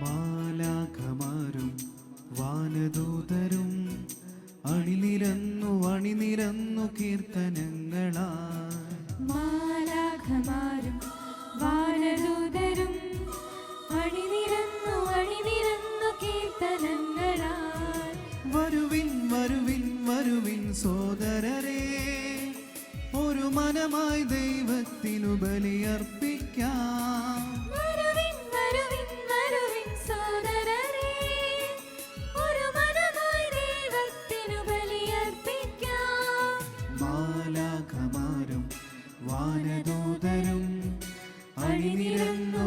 മാലാഖമാരും വാനദൂതരും അണിനിരന്നു കീർത്തനങ്ങളാൽ. മാലാഖമാരും വാനദൂതരും അണിനിരന്നു കീർത്തനങ്ങളാൽ. വരുവിൻ വരുവിൻ വരുവിൻ സോദരരേ, ഒരു മനമായി ദൈവത്തിനു ബലിയർപ്പിക്കാം. വരുവിൻ വരുവിൻ വരുവിൻ സോദരരേ, ഒരു മനമായി ദൈവത്തിനു ബലിയർപ്പിക്കാം. മാലാഖമാരും വാനദൂതരും അണിനിരന്നു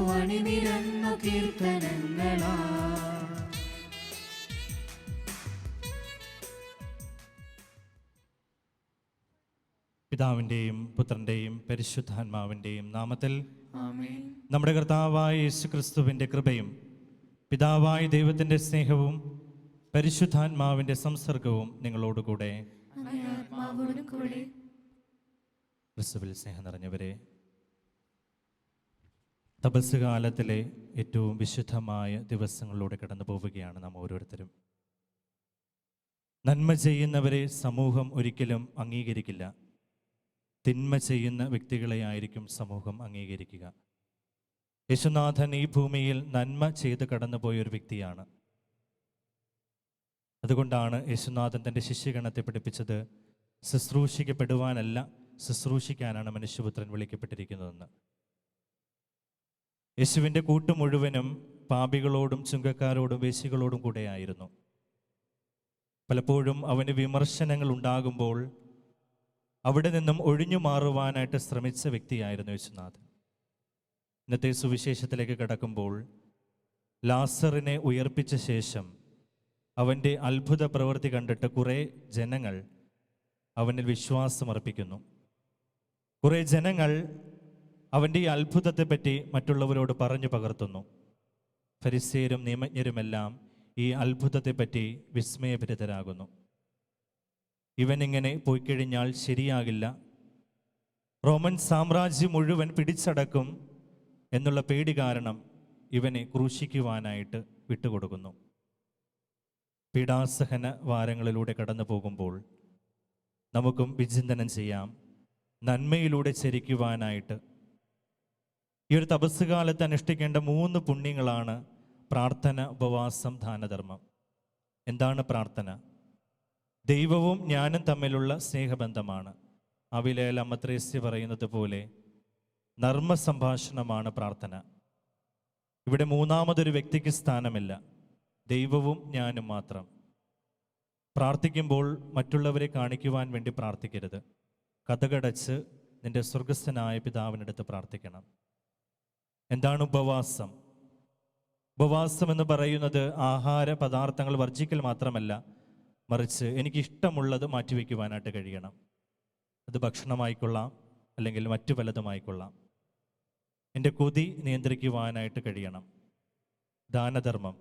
കീർത്തനങ്ങളാൽ. പിതാവിൻ്റെയും പുത്രൻ്റെയും പരിശുദ്ധാത്മാവിൻ്റെയും നാമത്തിൽ ആമേൻ. നമ്മുടെ കർത്താവായ യേശുക്രിസ്തുവിൻ്റെ കൃപയും പിതാവായ ദൈവത്തിൻ്റെ സ്നേഹവും പരിശുദ്ധാത്മാവിൻ്റെ സംസർഗവും നിങ്ങളോടുകൂടെ. ക്രിസ്തുവിൽ സ്നേഹം നിറഞ്ഞവരെ, തപസ് കാലത്തിലെ ഏറ്റവും വിശുദ്ധമായ ദിവസങ്ങളിലൂടെ കടന്നു പോവുകയാണ് നാം ഓരോരുത്തരും. നന്മ ചെയ്യുന്നവരെ സമൂഹം ഒരിക്കലും അംഗീകരിക്കില്ല. തിന്മ ചെയ്യുന്ന വ്യക്തികളെയായിരിക്കും സമൂഹം അംഗീകരിക്കുക. യേശുനാഥൻ ഈ ഭൂമിയിൽ നന്മ ചെയ്ത് കടന്നുപോയൊരു വ്യക്തിയാണ്. അതുകൊണ്ടാണ് യേശുനാഥൻ തൻ്റെ ശിഷ്യഗണത്തെ പഠിപ്പിച്ചത്, ശുശ്രൂഷിക്കപ്പെടുവാനല്ല ശുശ്രൂഷിക്കാനാണ് മനുഷ്യപുത്രൻ വിളിക്കപ്പെട്ടിരിക്കുന്നതെന്ന്. യേശുവിൻ്റെ കൂട്ട് മുഴുവനും പാപികളോടും ചുങ്കക്കാരോടും വേശ്യകളോടും കൂടെയായിരുന്നു. പലപ്പോഴും അവന് വിമർശനങ്ങൾ ഉണ്ടാകുമ്പോൾ അവിടെ നിന്നും ഒഴിഞ്ഞു മാറുവാനായിട്ട് ശ്രമിച്ച വ്യക്തിയായിരുന്നു യേശുനാഥൻ. ഇന്നത്തെ സുവിശേഷത്തിലേക്ക് കടക്കുമ്പോൾ ലാസറിനെ ഉയർപ്പിച്ച ശേഷം അവൻ്റെ അത്ഭുത പ്രവൃത്തി കണ്ടിട്ട് കുറേ ജനങ്ങൾ അവനിൽ വിശ്വാസമർപ്പിക്കുന്നു. കുറേ ജനങ്ങൾ അവൻ്റെ ഈ അത്ഭുതത്തെപ്പറ്റി മറ്റുള്ളവരോട് പറഞ്ഞു പകർത്തുന്നു. ഫരിസേയരും നിയമജ്ഞരുമെല്ലാം ഈ അത്ഭുതത്തെപ്പറ്റി വിസ്മയഭരിതരാകുന്നു. ഇവനിങ്ങനെ പോയിക്കഴിഞ്ഞാൽ ശരിയാകില്ല, റോമൻ സാമ്രാജ്യം മുഴുവൻ പിടിച്ചടക്കും എന്നുള്ള പേടി കാരണം ഇവനെ ക്രൂശിക്കുവാനായിട്ട് വിട്ടുകൊടുക്കുന്നു. പീഡാസഹന വാരങ്ങളിലൂടെ കടന്നു പോകുമ്പോൾ നമുക്കും വിചിന്തനം ചെയ്യാം, നന്മയിലൂടെ ചരിക്കുവാനായിട്ട്. ഈ ഒരു തപസ്സുകാലത്ത് അനുഷ്ഠിക്കേണ്ട 3 പുണ്യങ്ങളാണ് പ്രാർത്ഥന, ഉപവാസം, ദാനധർമ്മം. എന്താണ് പ്രാർത്ഥന? ദൈവവും ഞാനും തമ്മിലുള്ള സ്നേഹബന്ധമാണ്. അവിലേല അമ്മത്രേസ്യ പറയുന്നത് പോലെ നർമ്മ സംഭാഷണമാണ് പ്രാർത്ഥന. ഇവിടെ മൂന്നാമതൊരു വ്യക്തിക്ക് സ്ഥാനമില്ല, ദൈവവും ഞാനും മാത്രം. പ്രാർത്ഥിക്കുമ്പോൾ മറ്റുള്ളവരെ കാണിക്കുവാൻ വേണ്ടി പ്രാർത്ഥിക്കരുത്. കതകടച്ച് നിന്റെ സ്വർഗസ്ഥനായ പിതാവിനടുത്ത് പ്രാർത്ഥിക്കണം. എന്താണ് ഉപവാസം? ഉപവാസം എന്ന് പറയുന്നത് ആഹാര പദാർത്ഥങ്ങൾ വർജിക്കൽ മാത്രമല്ല, മറിച്ച് എനിക്കിഷ്ടമുള്ളത് മാറ്റിവെക്കുവാനായിട്ട് കഴിയണം. അത് ഭക്ഷണമായിക്കൊള്ളാം, അല്ലെങ്കിൽ മറ്റു പലതുമായിക്കൊള്ളാം. എൻ്റെ കൊതി നിയന്ത്രിക്കുവാനായിട്ട് കഴിയണം. ദാനധർമ്മം,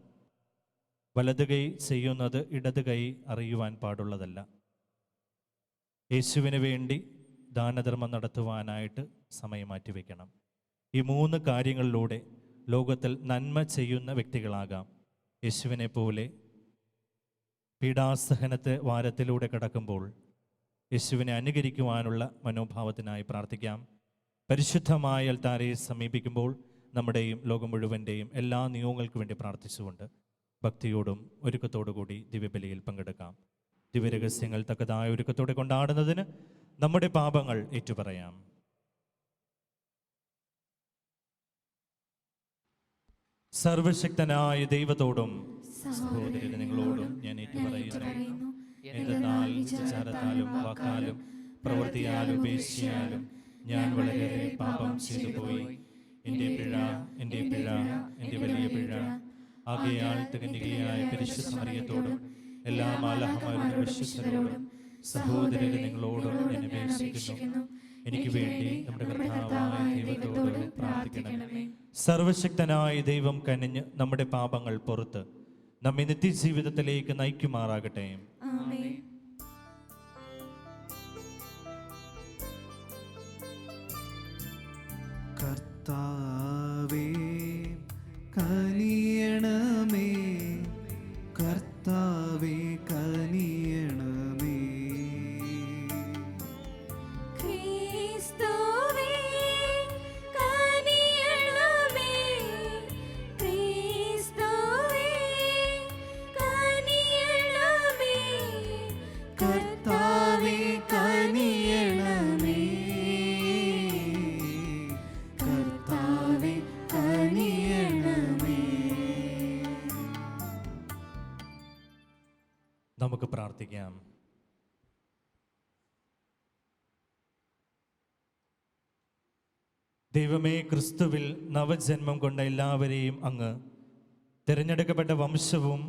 വലത് കൈ ചെയ്യുന്നത് ഇടത് കൈ അറിയുവാൻ പാടുള്ളതല്ല. യേശുവിന് വേണ്ടി ദാനധർമ്മം നടത്തുവാനായിട്ട് സമയം മാറ്റിവെക്കണം. ഈ 3 കാര്യങ്ങളിലൂടെ ലോകത്തിൽ നന്മ ചെയ്യുന്ന വ്യക്തികളാകാം. യേശുവിനെ പോലെ പീഡാസഹനത്തെ വാരത്തിലൂടെ കടക്കുമ്പോൾ യേശുവിനെ അനുകരിക്കുവാനുള്ള മനോഭാവത്തിനായി പ്രാർത്ഥിക്കാം. പരിശുദ്ധമായ അൽത്താരയെ സമീപിക്കുമ്പോൾ നമ്മുടെയും ലോകം മുഴുവൻ്റെയും എല്ലാ നിയോഗങ്ങൾക്ക് വേണ്ടി പ്രാർത്ഥിച്ചുകൊണ്ട് ഭക്തിയോടും ഒരുക്കത്തോടു കൂടി ദിവ്യബലിയിൽ പങ്കെടുക്കാം. ദിവ്യരഹസ്യങ്ങൾ തക്കതായ ഒരുക്കത്തോടെ കൊണ്ടാടുന്നതിന് നമ്മുടെ പാപങ്ങൾ ഏറ്റുപറയാം. സർവശക്തനായ ദൈവത്തോടും സഹോദരന് നിങ്ങളോടും ഞാൻ ഏറ്റുപറയുന്നു, എന്തെന്നാൽ വിചാരത്താലും വാക്കാലും പ്രവൃത്തിയാലും ഉപേക്ഷിയാലും ഞാൻ വളരെയേറെ പാപം ചെയ്തു പോയി. എൻ്റെ പിഴ, എൻ്റെ പിഴ, എൻ്റെ വലിയ പിഴ. ആകയാൽ തികഞ്ഞികയായ പരിശുദ്ധ മറിയത്തോടും എല്ലാ മാലാഖമാരോടും വിശ്വസ്തരോടും സഹോദരന് നിങ്ങളോടും ഞാൻ അപേക്ഷിക്കുന്നു, എനിക്ക് വേണ്ടി നമ്മുടെ കർത്താവായ ദൈവത്തോട് പ്രാർത്ഥിക്കണമേ. സർവശക്തനായ ദൈവം കനിഞ്ഞ് നമ്മുടെ പാപങ്ങൾ പുറത്ത് നമ്മെ നിത്യജീവിതത്തിലേക്ക് നയിക്കുമാറാകട്ടെ. കർത്താവേ കനിയണമേ, പ്രാർത്ഥിക്കാം. ദൈവമേ, ക്രിസ്തുവിൽ നവജന്മം കൊണ്ട എല്ലാവരെയും അങ്ങ് തിരഞ്ഞെടുക്കപ്പെട്ട വംശവും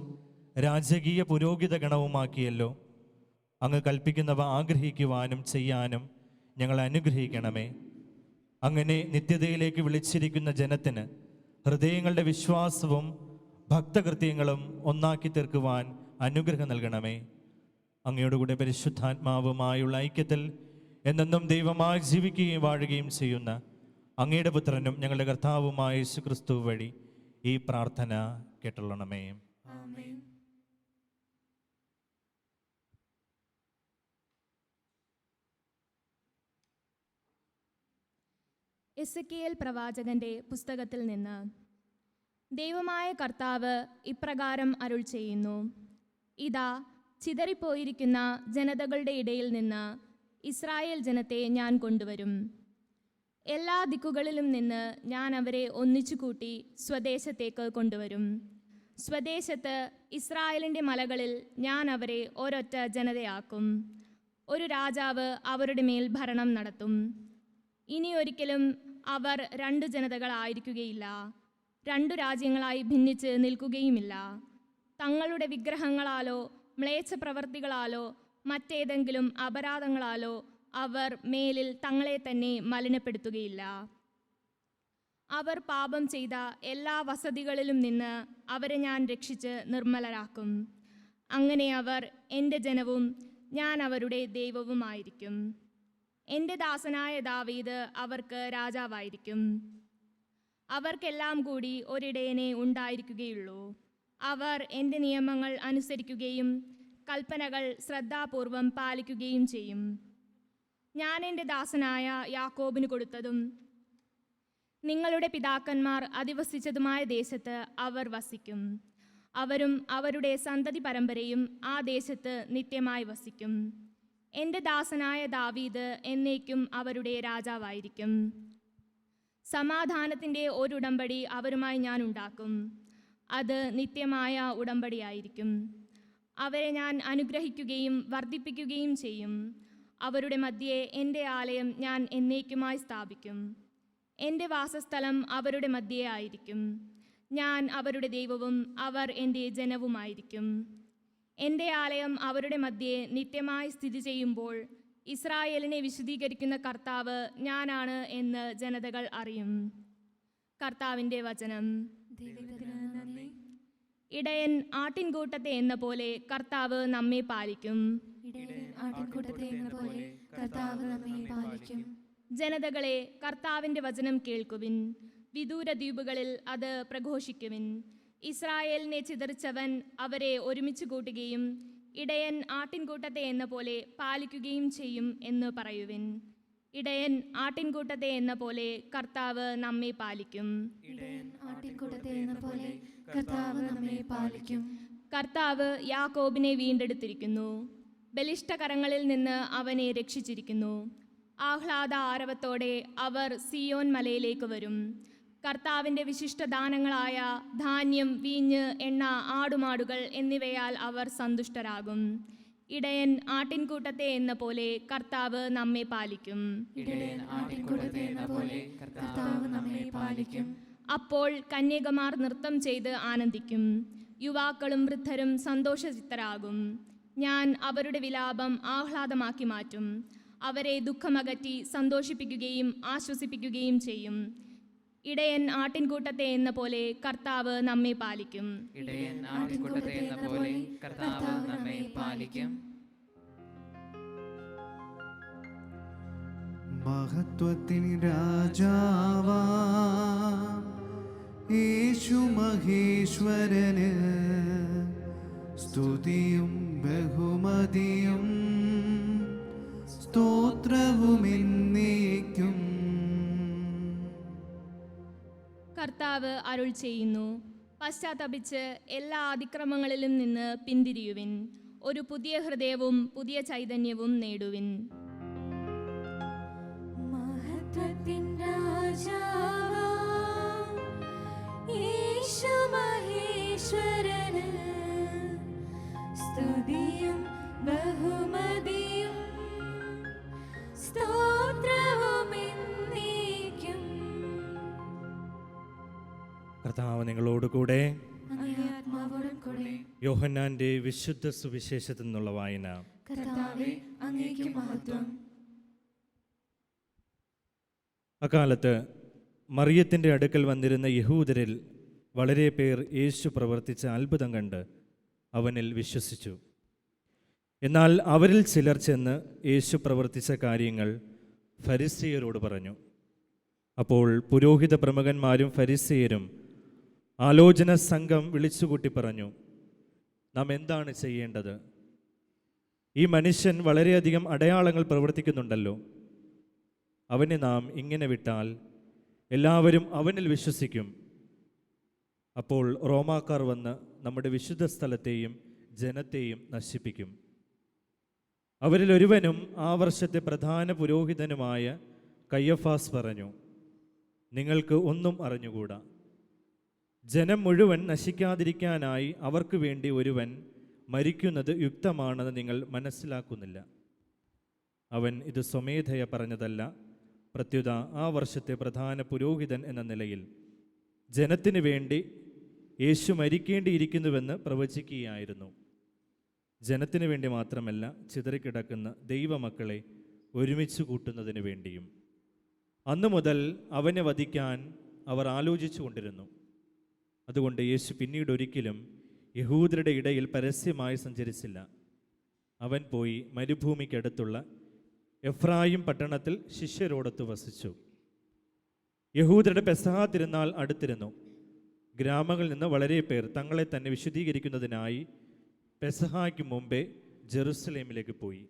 രാജകീയ പുരോഹിത ഗണവുമാക്കിയല്ലോ. അങ്ങ് കൽപ്പിക്കുന്നവ ആഗ്രഹിക്കുവാനും ചെയ്യാനും ഞങ്ങളെ അനുഗ്രഹിക്കണമേ. അങ്ങനെ നിത്യതയിലേക്ക് വിളിച്ചിരിക്കുന്ന ജനത്തിന് ഹൃദയങ്ങളുടെ വിശ്വാസവും ഭക്തകൃത്യങ്ങളും ഒന്നാക്കി തീർക്കുവാൻ അനുഗ്രഹം നൽകണമേ. അങ്ങയോടുകൂടെ പരിശുദ്ധാത്മാവുമായുള്ള ഐക്യത്തിൽ എന്നെന്നും ദൈവമായി ജീവിക്കുകയും വാഴുകയും ചെയ്യുന്ന അങ്ങയുടെ പുത്രനും ഞങ്ങളുടെ കർത്താവുമായ യേശുക്രിസ്തു വഴി ഈ പ്രാർത്ഥന കേട്ടുള്ളണമേ. ആമേൻ. എസെക്കിയേൽ പ്രവാചകന്റെ പുസ്തകത്തിൽ നിന്ന്. ദൈവമായ കർത്താവ് ഇപ്രകാരം അരുൾ ചെയ്യുന്നു: ഇതാ, ചിതറിപ്പോയിരിക്കുന്ന ജനതകളുടെ ഇടയിൽ നിന്ന് ഇസ്രായേൽ ജനത്തെ ഞാൻ കൊണ്ടുവരും. എല്ലാ ദിക്കുകളിലും നിന്ന് ഞാൻ അവരെ ഒന്നിച്ചുകൂട്ടി സ്വദേശത്തേക്ക് കൊണ്ടുവരും. സ്വദേശത്ത് ഇസ്രായേലിൻ്റെ മലകളിൽ ഞാൻ അവരെ ഒരൊറ്റ ജനതയാക്കും. ഒരു രാജാവ് അവരുടെ മേൽ ഭരണം നടത്തും. ഇനി ഒരിക്കലും അവർ രണ്ടു ജനതകളായിരിക്കുകയില്ല, രണ്ടു രാജ്യങ്ങളായി ഭിന്നിച്ച് നിൽക്കുകയുമില്ല. തങ്ങളുടെ വിഗ്രഹങ്ങളാലോ മ്ലേച്ഛപ്രവർത്തികളാലോ മറ്റേതെങ്കിലും അപരാധങ്ങളാലോ അവർ മേലിൽ തങ്ങളെ തന്നെ മലിനപ്പെടുത്തുകയില്ല. അവർ പാപം ചെയ്ത എല്ലാ വസതികളിലും നിന്ന് അവരെ ഞാൻ രക്ഷിച്ച് നിർമ്മലരാക്കും. അങ്ങനെ അവർ എൻ്റെ ജനവും ഞാൻ അവരുടെ ദൈവവുമായിരിക്കും. എൻ്റെ ദാസനായ ദാവീദ് അവർക്ക് രാജാവായിരിക്കും. അവർക്കെല്ലാം കൂടി ഒരിടയനെ ഉണ്ടായിരിക്കുകയുള്ളൂ. അവർ എൻ്റെ നിയമങ്ങൾ അനുസരിക്കുകയും കൽപ്പനകൾ ശ്രദ്ധാപൂർവം പാലിക്കുകയും ചെയ്യും. ഞാൻ എൻ്റെ ദാസനായ യാക്കോബിന് കൊടുത്തതും നിങ്ങളുടെ പിതാക്കന്മാർ അധിവസിച്ചതുമായ ദേശത്ത് അവർ വസിക്കും. അവരും അവരുടെ സന്തതി പരമ്പരയും ആ ദേശത്ത് നിത്യമായി വസിക്കും. എൻ്റെ ദാസനായ ദാവീദ് എന്നേക്കും അവരുടെ രാജാവായിരിക്കും. സമാധാനത്തിൻ്റെ ഒരു ഉടമ്പടി അവരുമായി ഞാൻ ഉണ്ടാക്കും. അത് നിത്യമായ ഉടമ്പടിയായിരിക്കും. അവരെ ഞാൻ അനുഗ്രഹിക്കുകയും വർദ്ധിപ്പിക്കുകയും ചെയ്യും. അവരുടെ മധ്യേ എൻ്റെ ആലയം ഞാൻ എന്നേക്കുമായി സ്ഥാപിക്കും. എൻ്റെ വാസസ്ഥലം അവരുടെ മധ്യേ ആയിരിക്കും. ഞാൻ അവരുടെ ദൈവവും അവർ എൻ്റെ ജനവുമായിരിക്കും. എൻ്റെ ആലയം അവരുടെ മധ്യേ നിത്യമായി സ്ഥിതി ചെയ്യുമ്പോൾ ഇസ്രായേലിനെ വിശദീകരിക്കുന്ന കർത്താവ് ഞാനാണ് എന്ന് ജനതകൾ അറിയും. കർത്താവിൻ്റെ വചനം. ഇടയൻ ആട്ടിൻകൂട്ടത്തെ എന്ന പോലെ കർത്താവ് നമ്മെ പാലിക്കും. ജനതകളെ, കർത്താവിൻ്റെ വചനം കേൾക്കുവിൻ. വിദൂര ദ്വീപുകളിൽ അത് പ്രഘോഷിക്കുവിൻ. ഇസ്രായേലിനെ ചിതറിച്ചവൻ അവരെ ഒരുമിച്ച് കൂട്ടുകയും ഇടയൻ ആട്ടിൻകൂട്ടത്തെ എന്ന പോലെ പാലിക്കുകയും ചെയ്യും എന്ന് പറയുവിൻ. ഇടയൻ ആട്ടിൻകൂട്ടത്തെ എന്ന പോലെ കർത്താവ് നമ്മെ പാലിക്കും. കർത്താവ് യാക്കോബിനെ വീണ്ടെടുത്തിരിക്കുന്നു. ബലിഷ്ഠകരങ്ങളിൽ നിന്ന് അവനെ രക്ഷിച്ചിരിക്കുന്നു. ആഹ്ലാദ ആരവത്തോടെ അവർ സിയോൻ മലയിലേക്ക് വരും. കർത്താവിൻ്റെ വിശിഷ്ടദാനങ്ങളായ ധാന്യം, വീഞ്ഞ്, എണ്ണ, ആടുമാടുകൾ എന്നിവയാൽ അവർ സന്തുഷ്ടരാകും. ഇടയൻ ആട്ടിൻകൂട്ടത്തെ എന്ന പോലെ കർത്താവ് നമ്മെ പാലിക്കും. അപ്പോൾ കന്യകമാർ നൃത്തം ചെയ്ത് ആനന്ദിക്കും. യുവാക്കളും വൃദ്ധരും സന്തോഷചിത്തരാകും. ഞാൻ അവരുടെ വിലാപം ആഹ്ലാദമാക്കി മാറ്റും. അവരെ ദുഃഖമകറ്റി സന്തോഷിപ്പിക്കുകയും ആശ്വസിപ്പിക്കുകയും ചെയ്യും. ഇടയൻ ആട്ടിൻകൂട്ടത്തെ എന്ന പോലെ കർത്താവ് നമ്മെ പാലിക്കും. മഹത്വത്തിൻ രാജാവാ യേശു മഹേശ്വരന് സ്തുതിയും ബഹുമതിയും സ്തോത്രവും എന്നേക്കും. കർത്താവ് അരുൾ ചെയ്യുന്നു: പശ്ചാത്തപിച്ച് എല്ലാ അതിക്രമങ്ങളിലും നിന്ന് പിന്തിരിയുവിൻ. ഒരു പുതിയ ഹൃദയവും പുതിയ ചൈതന്യവും നേടുവിൻ. മഹത്വത്തിൻ രാജാവാ യേശു മഹേശ്വരന് സ്തുതിയും ബഹുമതിയും സ്തോത്രവും എന്നേക്കും. കർത്താവ് നിങ്ങളോടുകൂടെ. അങ്ങേ ആത്മാവോടും കൂടെ. യോഹന്നാന്റെ വിശുദ്ധ സുവിശേഷത്തിൽ നിന്നുള്ള വായന. കർത്താവേ, അങ്ങേക്ക് മഹത്വം. അക്കാലത്ത് മറിയത്തിൻ്റെ അടുക്കൽ വന്നിരുന്ന യഹൂദരിൽ വളരെ പേർ യേശു പ്രവർത്തിച്ച അത്ഭുതം കണ്ട് അവനിൽ വിശ്വസിച്ചു. എന്നാൽ അവരിൽ ചിലർ ചെന്ന് യേശു പ്രവർത്തിച്ച കാര്യങ്ങൾ ഫരിസേയരോട് പറഞ്ഞു. അപ്പോൾ പുരോഹിത പ്രമുഖന്മാരും ഫരിസേയരും ആലോചന സംഘം വിളിച്ചുകൂട്ടി പറഞ്ഞു, നാം എന്താണ് ചെയ്യേണ്ടത്? ഈ മനുഷ്യൻ വളരെയധികം അടയാളങ്ങൾ പ്രവർത്തിക്കുന്നുണ്ടല്ലോ. അവനെ നാം ഇങ്ങനെ വിട്ടാൽ എല്ലാവരും അവനിൽ വിശ്വസിക്കും. അപ്പോൾ റോമാക്കാർ വന്ന് നമ്മുടെ വിശുദ്ധ സ്ഥലത്തെയും ജനത്തെയും നശിപ്പിക്കും. അവരിൽ ഒരുവനും ആ വർഷത്തെ പ്രധാന പുരോഹിതനുമായ കയ്യഫാസ് പറഞ്ഞു, നിങ്ങൾക്ക് ഒന്നും അറിഞ്ഞുകൂടാ. ജനം മുഴുവൻ നശിക്കാതിരിക്കാനായി അവർക്ക് വേണ്ടി ഒരുവൻ മരിക്കുന്നത് യുക്തമാണെന്ന് നിങ്ങൾ മനസ്സിലാക്കുന്നില്ല. അവൻ ഇത് സ്വമേധയ പറഞ്ഞതല്ല. പ്രത്യുത ആ വർഷത്തെ പ്രധാന പുരോഹിതൻ എന്ന നിലയിൽ ജനത്തിനു വേണ്ടി യേശു മരിക്കേണ്ടിയിരിക്കുന്നുവെന്ന് പ്രവചിക്കുകയായിരുന്നു. ജനത്തിനു വേണ്ടി മാത്രമല്ല, ചിതറിക്കിടക്കുന്ന ദൈവമക്കളെ ഒരുമിച്ച് കൂട്ടുന്നതിന് വേണ്ടിയും. അന്നു മുതൽ അവനെ വധിക്കാൻ അവർ ആലോചിച്ചു കൊണ്ടിരുന്നു. അതുകൊണ്ട് യേശു പിന്നീട് ഒരിക്കലും യഹൂദരുടെ ഇടയിൽ പരസ്യമായി സഞ്ചരിച്ചില്ല. അവൻ പോയി മരുഭൂമിക്കടുത്തുള്ള എഫ്രായിം പട്ടണത്തിൽ ശിഷ്യരോടൊത്ത് വസിച്ചു. യഹൂദരുടെ പെസഹ തിരുനാൾ അടുത്തിരുന്നു. ഗ്രാമങ്ങളിൽ നിന്ന് വളരെ പേർ തങ്ങളെ തന്നെ വിശുദ്ധീകരിക്കുന്നതിനായി പെസഹായ്ക്ക് മുമ്പേ ജെറുസലേമിലേക്ക് പോയി.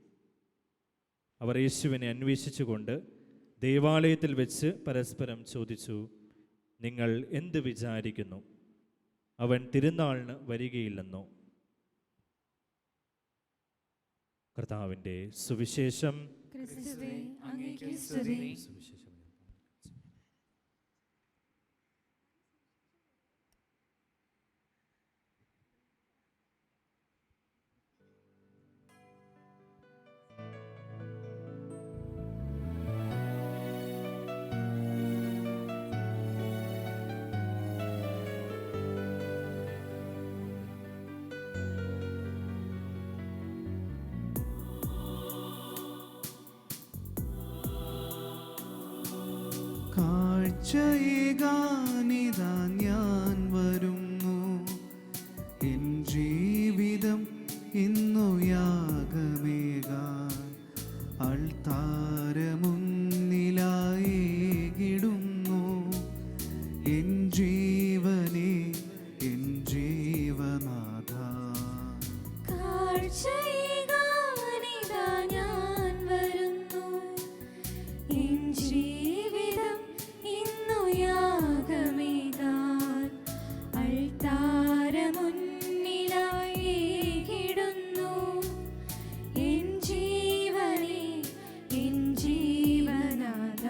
അവർ യേശുവിനെ അന്വേഷിച്ചുകൊണ്ട് ദേവാലയത്തിൽ വെച്ച് പരസ്പരം ചോദിച്ചു, നിങ്ങൾ എന്ത് വിചാരിക്കുന്നു? അവൻ തിരുനാളിന് വരികയില്ലെന്നോ? കർത്താവിൻ്റെ സുവിശേഷം. ക്രിസ്തുവേ, അങ്ങേക്ക് സ്തുതി. കാഴ്ചയേകാനിതാ ഞാൻ വരുന്നു, എൻ ജീവിതം ഇന്നു യാഗമേകാൻ അൾത്താരമുന്നിലായിടുന്നു. എൻ ജീവനെ, എൻ ജീവനാഥ. കാഴ്ചയേകാനിതാ ഞാൻ വരുന്നു, എൻ ജീവിതം ഇന്നു യാഗമേകാൻ അൾത്താരമുന്നിലായിടുന്നു. എൻ ജീവനെ, എൻ ജീവനാഥ.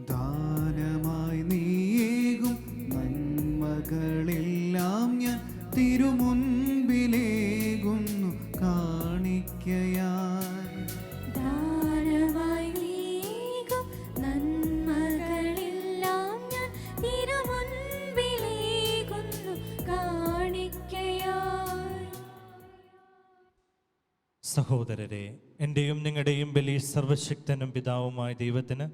ദാനമായി നീയേകും നന്മകളെല്ലാം ഞാൻ തിരുമുൻപിലേകുന്നു കാണിക്കയായി. ദാനമായി നീക്കും നന്മകളെല്ലാം ഞാൻ തിരുമുൻപിലേകുന്നു കാണിക്കയായി. സഹോദരരെ, എൻ്റെയും നിങ്ങളുടെയും ബലി സർവശക്തനും പിതാവുമായ ദൈവത്തിന്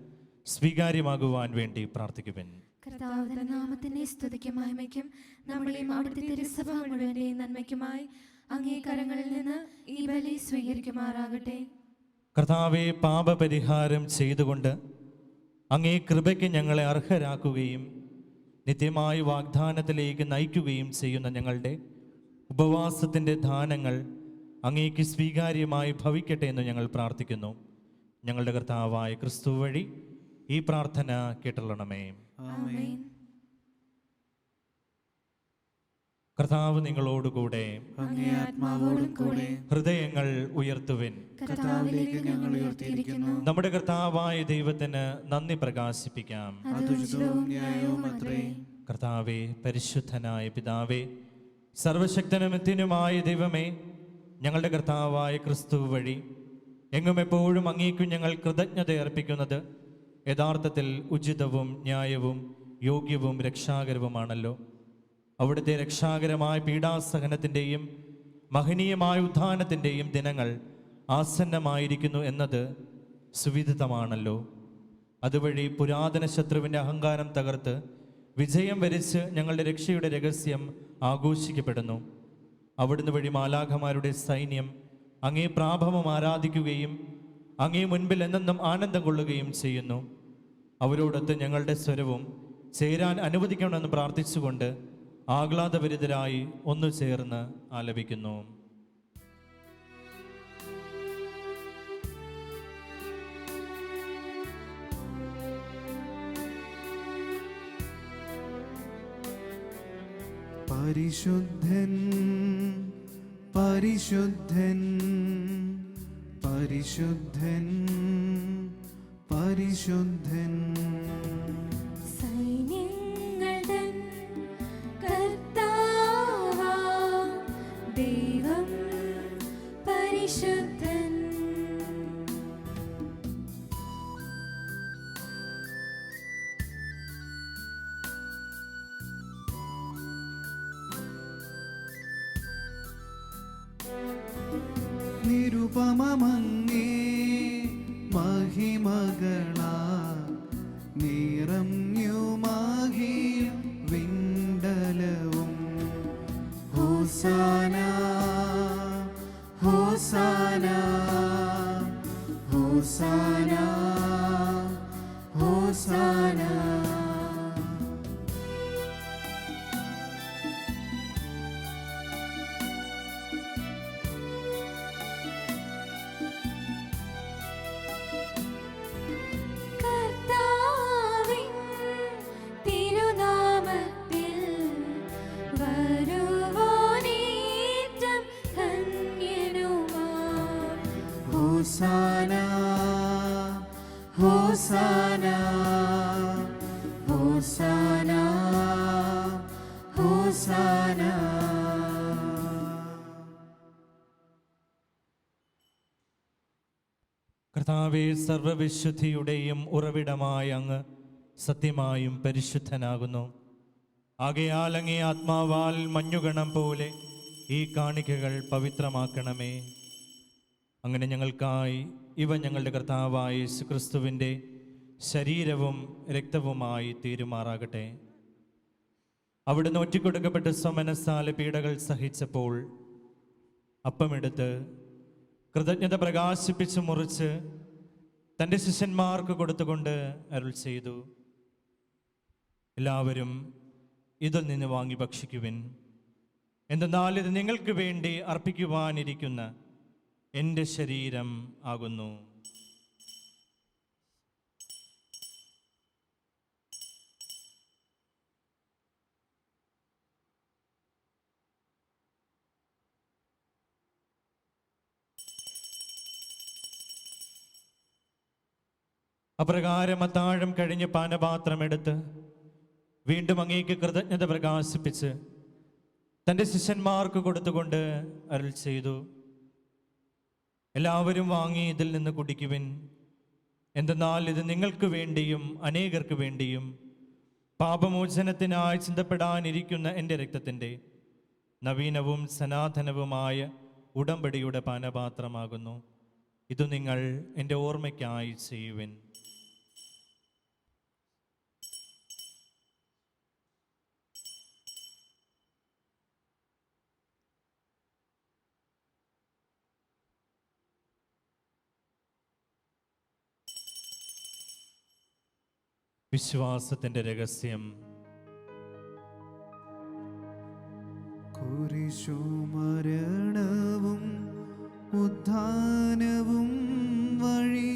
സ്വീകാര്യമാകുവാൻ വേണ്ടി പ്രാർത്ഥിക്കുവിൻ. കർത്താവിന്റെ നാമത്തിന്റെ സ്തുതിക്കും മഹിമയ്ക്കും നമ്മുടെയും അവിടുത്തെ തിരുസഭ മുഴുവന്റെയും നന്മയ്ക്കുമായി അങ്ങേ കരങ്ങളിൽ നിന്ന് ഈ ബലി സ്വീകരിക്കുമാറാകട്ടെ. കർത്താവെ, പാപപരിഹാരം ചെയ്തുകൊണ്ട് അങ്ങേ കൃപയ്ക്ക് ഞങ്ങളെ അർഹരാക്കുകയും നിത്യമായ വാഗ്ദാനത്തിലേക്ക് നയിക്കുകയും ചെയ്യുന്ന ഞങ്ങളുടെ ഉപവാസത്തിൻ്റെ ദാനങ്ങൾ അങ്ങേക്ക് സ്വീകാര്യമായി ഭവിക്കട്ടെ എന്ന് ഞങ്ങൾ പ്രാർത്ഥിക്കുന്നു. ഞങ്ങളുടെ കർത്താവായ ക്രിസ്തു വഴി ഈ പ്രാർത്ഥന കേട്ടള്ളണമേ. ആമേൻ. കർത്താവ് നിങ്ങളോടുകൂടെ. അങ്ങേ ആത്മാവോടും കൂടെ. ഹൃദയങ്ങൾ ഉയർത്തുവിൻ. കർത്താവിലേക്ക് ഞങ്ങൾ ഉയർത്തിയിരിക്കുന്നു. നമ്മുടെ കർത്താവായ ദൈവത്തിന് നന്ദി പ്രകാശിപ്പിക്കാം. അത് ഉചിതവും ന്യായവും അത്രേ. കർത്താവേ, പരിശുദ്ധനായ പിതാവേ, സർവശക്തനും നിത്യനുമായ ദൈവമേ, ഞങ്ങളുടെ കർത്താവായ ക്രിസ്തു വഴി എങ്ങും എപ്പോഴും അങ്ങേക്കും ഞങ്ങൾ കൃതജ്ഞത അർപ്പിക്കുന്നത് യഥാർത്ഥത്തിൽ ഉചിതവും ന്യായവും യോഗ്യവും രക്ഷാകരവുമാണല്ലോ. അവിടുത്തെ രക്ഷാകരമായ പീഡാസഹനത്തിൻ്റെയും മഹനീയമായ ഉത്ഥാനത്തിൻ്റെയും ദിനങ്ങൾ ആസന്നമായിരിക്കുന്നു എന്നത് സുവിദിതമാണല്ലോ. അതുവഴി പുരാതന ശത്രുവിൻ്റെ അഹങ്കാരം തകർത്ത് വിജയം വരിച്ച് ഞങ്ങളുടെ രക്ഷയുടെ രഹസ്യം ആഘോഷിക്കപ്പെടുന്നു. അവിടുന്ന് വഴി മാലാഖമാരുടെ സൈന്യം അങ്ങേ പ്രാഭവം ആരാധിക്കുകയും അങ്ങേ മുൻപിൽ എന്നെന്നും ആനന്ദം കൊള്ളുകയും ചെയ്യുന്നു. അവരോടൊത്ത് ഞങ്ങളുടെ സ്വരവും ചേരാൻ അനുവദിക്കണമെന്ന് പ്രാർത്ഥിച്ചുകൊണ്ട് ആഹ്ലാദഭരിതരായി ഒന്നു ചേർന്ന് ആലപിക്കുന്നു. പരിശുദ്ധൻ പരിശുദ്ധൻ പരിശുദ്ധൻ പരിശുദ്ധൻ. സൈന്യങ്ങൾ തൻ കർത്താവാം ദൈവം പരിശുദ്ധൻ. നിരുപമമങ്ങേ മഹിമകളാ നിറഞ്ഞുമാകി വിണ്ടലവും. ഹോസാന ഹോസാന ഹോസാന ഹോസാന. കർത്താവിൻ തിരുനാമത്തിൽ വരുവാനേറ്റം ധന്യനുമാം. ഹോസാന ഹോസാന ഹോസാന ഹോസാന. കർത്താവേ, സർവവിശുദ്ധിയുടെയും ഉറവിടമായ അങ്ങ് സത്യമായും പരിശുദ്ധനാകുന്നു. ആകയാൽ അങ്ങേ ആത്മാവാൽ മഞ്ഞുകണം പോലെ ഈ കാണിക്കകൾ പവിത്രമാക്കണമേ. അങ്ങനെ ഞങ്ങൾക്കായി ഇവ ഞങ്ങളുടെ കർത്താവായ യേശുക്രിസ്തുവിൻ്റെ ശരീരവും രക്തവുമായി തീരുമാറാകട്ടെ. അവിടുന്ന് ഒറ്റിക്കൊടുക്കപ്പെട്ട് സമനസാല പീഡകൾ സഹിച്ചപ്പോൾ അപ്പമെടുത്ത് കൃതജ്ഞത പ്രകാശിപ്പിച്ച് മുറിച്ച് തൻ്റെ ശിഷ്യന്മാർക്ക് കൊടുത്തുകൊണ്ട് അരുൾ ചെയ്തു, എല്ലാവരും ഇതിൽ നിന്ന് വാങ്ങി ഭക്ഷിക്കുവിൻ. എന്തെന്നാൽ ഇത് നിങ്ങൾക്ക് വേണ്ടി അർപ്പിക്കുവാനിരിക്കുന്ന എൻ്റെ ശരീരം ആകുന്നു. അപ്രകാരം അത്താഴം കഴിഞ്ഞ് പാനപാത്രമെടുത്ത് വീണ്ടും അങ്ങേക്ക് കൃതജ്ഞത പ്രകാശിപ്പിച്ച് തൻ്റെ ശിഷ്യന്മാർക്ക് കൊടുത്തുകൊണ്ട് അരുൾ ചെയ്തു, എല്ലാവരും വാങ്ങി ഇതിൽ നിന്ന് കുടിക്കുവിൻ. എന്തെന്നാൽ ഇത് നിങ്ങൾക്ക് വേണ്ടിയും അനേകർക്ക് വേണ്ടിയും പാപമോചനത്തിനായി ചിന്തപ്പെടാനിരിക്കുന്ന എൻ്റെ രക്തത്തിൻ്റെ നവീനവും സനാതനവുമായ ഉടമ്പടിയുടെ പാനപാത്രമാകുന്നു. ഇത് നിങ്ങൾ എൻ്റെ ഓർമ്മയ്ക്കായി ചെയ്യുവിൻ. വിശ്വാസത്തിൻ്റെ രഹസ്യം. കുരിശു മരണവും ഉദ്ധാനവും വഴി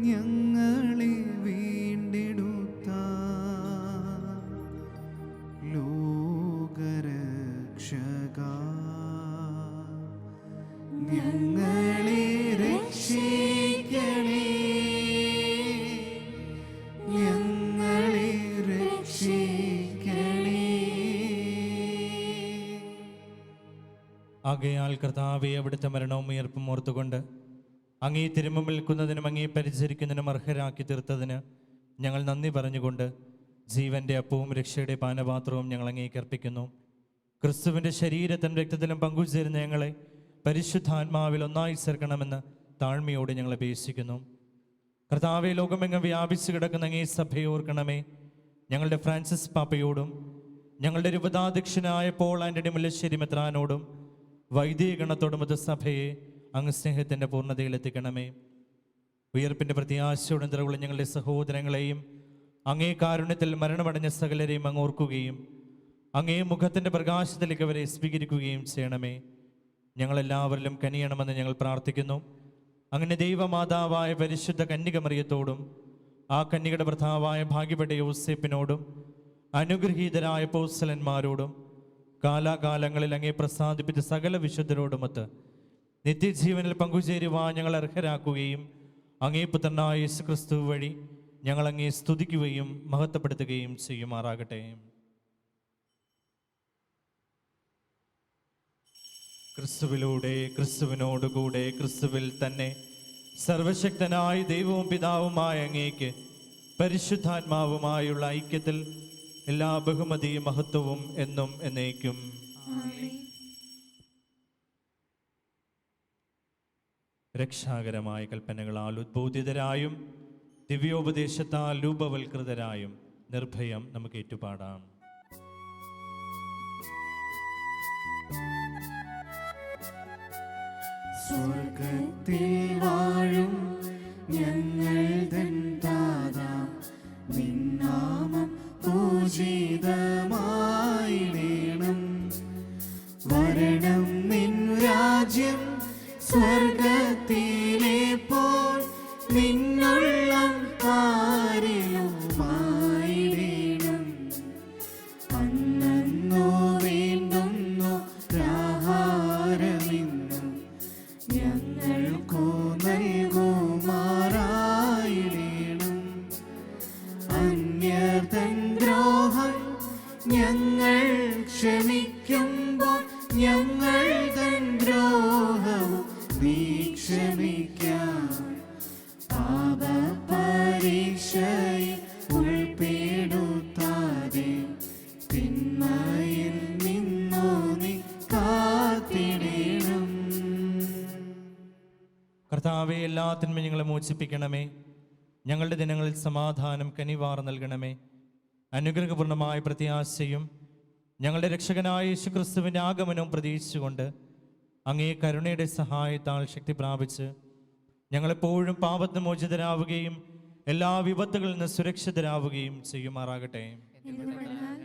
ഞങ്ങളെ വീണ്ടെടുത്ത ലോകരക്ഷക, ഞങ്ങളെ രക്ഷിക്കണേ, ഞങ്ങളെ രക്ഷിക്കണേ. ആകയാൽ കർത്താവെ, അവിടുത്തെ മരണവും ഉയർപ്പും ഓർത്തുകൊണ്ട് അങ്ങേ തിരുമുമ്പിൽ നിൽക്കുന്നതിനും അങ്ങേ പരിചരിക്കുന്നതിനും അർഹരാക്കി തീർത്തതിന് ഞങ്ങൾ നന്ദി പറഞ്ഞുകൊണ്ട് ജീവന്റെ അപ്പവും രക്ഷയുടെ പാനപാത്രവും ഞങ്ങൾ അങ്ങേക്ക് അർപ്പിക്കുന്നു. ക്രിസ്തുവിൻ്റെ ശരീരത്തിനും രക്തത്തിലും പങ്കുചേരുന്ന ഞങ്ങളെ പരിശുദ്ധാത്മാവിൽ ഒന്നായി ചേർക്കണമെന്ന് താഴ്മയോടെ ഞങ്ങൾ അപേക്ഷിക്കുന്നു. കർത്താവെ, ലോകമെങ്ങും വ്യാപിച്ചു കിടക്കുന്ന അങ്ങേ സഭയെ ഓർക്കണമേ. ഞങ്ങളുടെ ഫ്രാൻസിസ് പാപ്പയോടും ഞങ്ങളുടെ രൂപതാധ്യക്ഷനായ പോൾ ആൻ്റണി മുല്ലശ്ശേരി മെത്രാനോടും വൈദികഗണത്തോടും അത് സഭയെ അങ്ങ് സ്നേഹത്തിൻ്റെ പൂർണ്ണതയിലെത്തിക്കണമേ. ഉയർപ്പിൻ്റെ പ്രത്യാശയോടെ നിറവുള്ള ഞങ്ങളുടെ സഹോദരങ്ങളെയും അങ്ങേ കാരുണ്യത്തിൽ മരണമടഞ്ഞ സകലരെയും അങ്ങ് ഓർക്കുകയും അങ്ങേ മുഖത്തിൻ്റെ പ്രകാശത്തിലേക്ക് അവരെ സ്വീകരിക്കുകയും ചെയ്യണമേ. ഞങ്ങളെല്ലാവരിലും കനിയണമെന്ന് ഞങ്ങൾ പ്രാർത്ഥിക്കുന്നു. അങ്ങനെ ദൈവമാതാവായ പരിശുദ്ധ കന്യകമറിയത്തോടും ആ കന്യകയുടെ ഭർത്താവായ ഭാഗ്യപ്പെട്ട യോസേപ്പിനോടും അനുഗ്രഹീതരായ അപ്പോസ്തലന്മാരോടും കാലാകാലങ്ങളിൽ അങ്ങേ പ്രസാദിപ്പിച്ച സകല വിശുദ്ധരോടുമൊത്ത് നിത്യജീവനിൽ പങ്കുചേരുവാൻ ഞങ്ങൾ അർഹരാക്കുകയും അങ്ങേ പുത്രനായ യേശുക്രിസ്തു വഴി ഞങ്ങൾ അങ്ങേ സ്തുതിക്കുകയും മഹത്വപ്പെടുത്തുകയും ചെയ്യുമാറാകട്ടെ. ക്രിസ്തുവിലൂടെ, ക്രിസ്തുവിനോടുകൂടെ, ക്രിസ്തുവിൽ തന്നെ സർവശക്തനായ ദൈവവും പിതാവുമായ അങ്ങേക്ക് പരിശുദ്ധാത്മാവുമായുള്ള ഐക്യത്തിൽ എല്ലാ ബഹുമതിയും മഹത്വവും എന്നും എന്നേക്കും. രക്ഷാകരമായ കൽപ്പനകളാൽ ഉദ്ബോധിതരായും ദിവ്യോപദേശത്താൽ രൂപവൽകൃതരായും നിർഭയം നമുക്ക് ഏറ്റുപാടാം. സ്വർഗത്തിൽ വാഴും ഞങ്ങൾ തൻ താതാ, നിൻ നാമം പൂജിതമായിടേണം. വരണം നിൻ രാജ്യം സ്വർഗത്തിലെ പോൽ നിന്നുള്ളം പാരിലുമായിടേണം. അന്നോ വേണ്ടുന്നു ആഹാരമിന്നും ഞങ്ങൾക്കു നൽകുമാറായിടേണം. അന്യർ തൻ ദ്രോഹം ഞങ്ങൾ ക്ഷമിക്കുമ്പോൾ ഞങ്ങൾ തൻ ദ്രോഹവും നീ ക്ഷമിക്കാം. പാപപരീക്ഷയിൽ ഉൾപ്പെടുത്താതെ തിന്മയിൽ നിന്നു നീ കാത്തിടേണം. കർത്താവെ, എല്ലാ തിന്മയും ഞങ്ങളെ മോചിപ്പിക്കണമേ. ഞങ്ങളുടെ ദിനങ്ങളിൽ സമാധാനം കനിവാർ നൽകണമേ. അനുഗ്രഹപൂർണമായ പ്രത്യാശയും ഞങ്ങളുടെ രക്ഷകനായ യേശുക്രിസ്തുവിൻ്റെ ആഗമനവും പ്രതീക്ഷിച്ചുകൊണ്ട് അങ്ങേ കരുണയുടെ സഹായത്താൽ ശക്തി പ്രാപിച്ച് ഞങ്ങളെപ്പോഴും പാപത്തിന് മോചിതരാവുകയും എല്ലാ വിപത്തുകളിൽ നിന്ന് സുരക്ഷിതരാവുകയും ചെയ്യുമാറാകട്ടെ.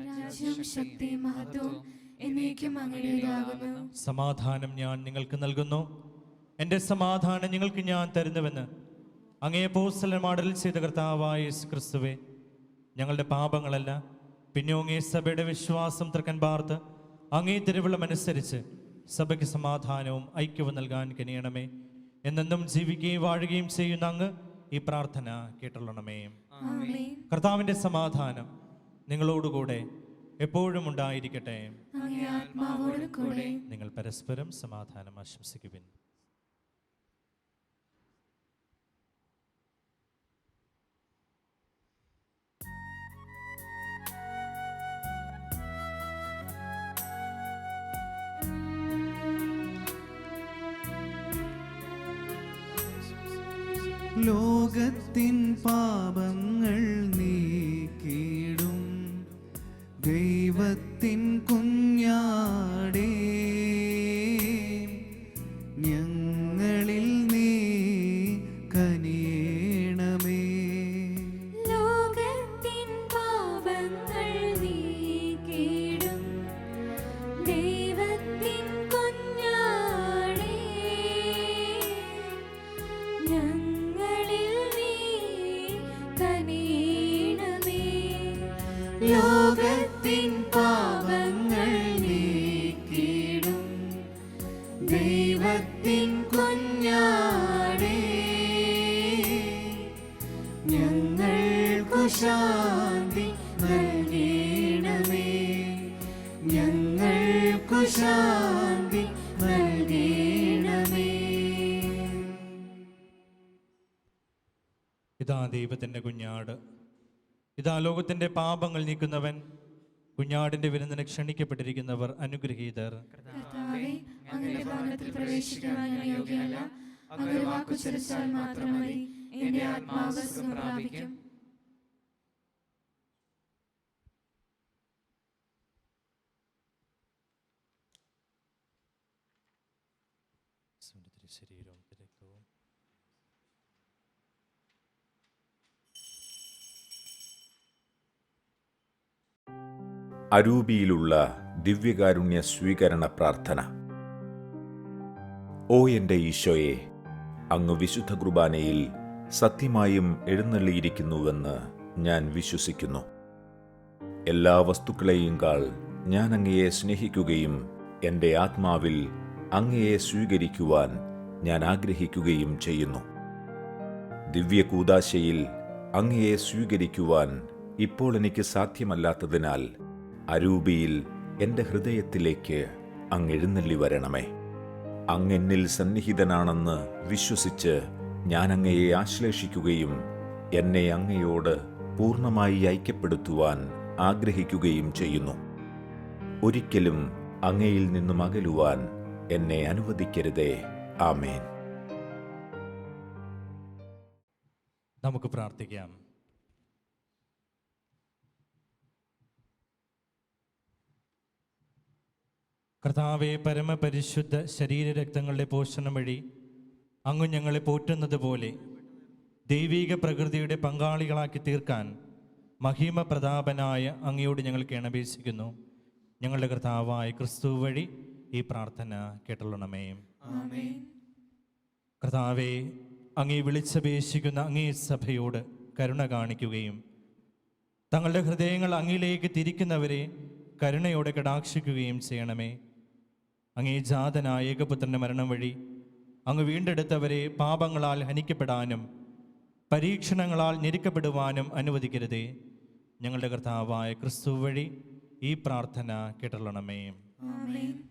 രാജ്യവും ശക്തിയും മഹത്വവും എന്നേക്കും അങ്ങയുടേതാകുന്നു. സമാധാനം ഞാൻ നിങ്ങൾക്ക് നൽകുന്നു, എൻ്റെ സമാധാനം നിങ്ങൾക്ക് ഞാൻ തരുന്നുവെന്ന് അങ്ങേ അപ്പോസ്തലന്മാരിൽ ചെയ്ത കർത്താവായ യേശുക്രിസ്തുവേ, ഞങ്ങളുടെ പാപങ്ങളല്ല പിന്നെ അങ്ങേ സഭയുടെ വിശ്വാസം തൃക്കൻ പാർത്ത് അങ്ങേ തിരുവുള്ളമനുസരിച്ച് സഭയ്ക്ക് സമാധാനവും ഐക്യവും നൽകാൻ കനിയണമേ. എന്നെന്നും ജീവിക്കുകയും വാഴുകയും ചെയ്യുന്ന അങ്ങ് ഈ പ്രാർത്ഥന കേട്ടുള്ളണമേ. കർത്താവിൻ്റെ സമാധാനം നിങ്ങളോടുകൂടെ എപ്പോഴും ഉണ്ടായിരിക്കട്ടെ. നിങ്ങൾ പരസ്പരം സമാധാനം ആശംസിക്കുവിൻ. ലോകത്തിൻ പാപങ്ങൾ നീക്കിടും ദൈവത്തിൻ കുഞ്ഞാടേ, ഞങ്ങളിൽ നീ കനിയണമേ. ലോകത്തിൻ പാപങ്ങൾ നീക്കിടും ദൈവത്തിൻ കുഞ്ഞാടേ, ലോകത്തിൻ പാപങ്ങൾ നീക്കിടും ദൈവത്തിൻ കുഞ്ഞാടേ, ഞങ്ങൾക്കു ശാന്തി നൽകണമേ, ഞങ്ങൾക്കു ശാന്തി നൽകണമേ. ഇതാ ദൈവത്തിൻ്റെ കുഞ്ഞാട്, ഇതാ ലോകത്തിൻ്റെ പാപങ്ങൾ നീക്കുന്നവൻ. കുഞ്ഞാടിൻ്റെ വിരുന്നിന് ക്ഷണിക്കപ്പെട്ടിരിക്കുന്നവർ അനുഗ്രഹീതർ. കർത്താവേ, അങ്ങയുടെ ഭവനത്തിൽ പ്രവേശിക്കുവാൻ ഞാൻ യോഗ്യനല്ല. അങ്ങ് ഒരു വാക്കു ചൊരിച്ചാൽ മാത്രം മതി, എന്റെ ആത്മാവ് സുഖം പ്രാപിക്കും. ശരീരവും രക്തവും അരൂപിയിലുള്ള ദിവ്യകാരുണ്യ സ്വീകരണ പ്രാർത്ഥന. ഓ എൻ്റെ ഈശോയെ, അങ്ങ് വിശുദ്ധ കുർബാനയിൽ സത്യമായും എഴുന്നള്ളിയിരിക്കുന്നുവെന്ന് ഞാൻ വിശ്വസിക്കുന്നു. എല്ലാ വസ്തുക്കളെയും കാൾ ഞാൻ അങ്ങയെ സ്നേഹിക്കുകയും എൻ്റെ ആത്മാവിൽ അങ്ങയെ സ്വീകരിക്കുവാൻ ഞാൻ ആഗ്രഹിക്കുകയും ചെയ്യുന്നു. ദിവ്യകൂദാശയിൽ അങ്ങയെ സ്വീകരിക്കുവാൻ ഇപ്പോൾ എനിക്ക് സാധ്യമല്ലാത്തതിനാൽ അരൂപിയിൽ എൻ്റെ ഹൃദയത്തിലേക്ക് അങ്ങ് എഴുന്നള്ളി വരണമേ. അങ്ങെന്നിൽ സന്നിഹിതനാണെന്ന് വിശ്വസിച്ച് ഞാൻ അങ്ങയെ ആശ്ലേഷിക്കുകയും എന്നെ അങ്ങയോട് പൂർണ്ണമായി ഐക്യപ്പെടുത്തുവാൻ ആഗ്രഹിക്കുകയും ചെയ്യുന്നു. ഒരിക്കലും അങ്ങയിൽ നിന്നും അകലുവാൻ എന്നെ അനുവദിക്കരുതേ. ആമേൻ. നമുക്ക് പ്രാർത്ഥിക്കാം. കർത്താവെ, പരമപരിശുദ്ധ ശരീരരക്തങ്ങളുടെ പോഷണം വഴി അങ്ങ് ഞങ്ങളെ പോറ്റുന്നത് പോലെ ദൈവീക പ്രകൃതിയുടെ പങ്കാളികളാക്കി തീർക്കാൻ മഹിമ പ്രതാപനായ അങ്ങയോട് ഞങ്ങൾ കേണപേക്ഷിക്കുന്നു. ഞങ്ങളുടെ കർത്താവായ ക്രിസ്തു വഴി ഈ പ്രാർത്ഥന കേട്ടൊള്ളണമേ. കർത്താവെ, അങ്ങേ വിളിച്ചപേക്ഷിക്കുന്ന അങ്ങേ സഭയോട് കരുണ കാണിക്കുകയും തങ്ങളുടെ ഹൃദയങ്ങൾ അങ്ങിലേക്ക് തിരിക്കുന്നവരെ കരുണയോടെ കടാക്ഷിക്കുകയും ചെയ്യണമേ. അങ്ങേ ജാതനായ ഏകപുത്രന്റെ മരണം വഴി അങ്ങ് വീണ്ടെടുത്തവരെ പാപങ്ങളാൽ ഹനിക്കപ്പെടാനും പരീക്ഷണങ്ങളാൽ ഞെരുക്കപ്പെടുവാനും അനുവദിക്കരുതേ. ഞങ്ങളുടെ കർത്താവായ ക്രിസ്തു വഴി ഈ പ്രാർത്ഥന കേട്ടൊള്ളണമേ.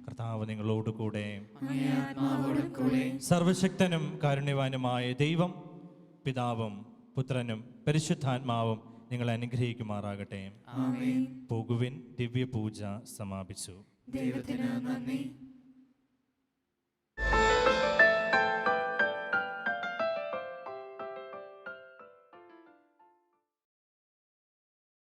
കർത്താവ് നിങ്ങളോടുകൂടെ. സർവശക്തനും കാരുണ്യവാനുമായ ദൈവം പിതാവും പുത്രനും പരിശുദ്ധാത്മാവും നിങ്ങളെ അനുഗ്രഹിക്കുമാറാകട്ടെ. പോകുവിൻ. ദിവ്യപൂജ സമാപിച്ചു. ദൈവത്തിന് നന്ദി.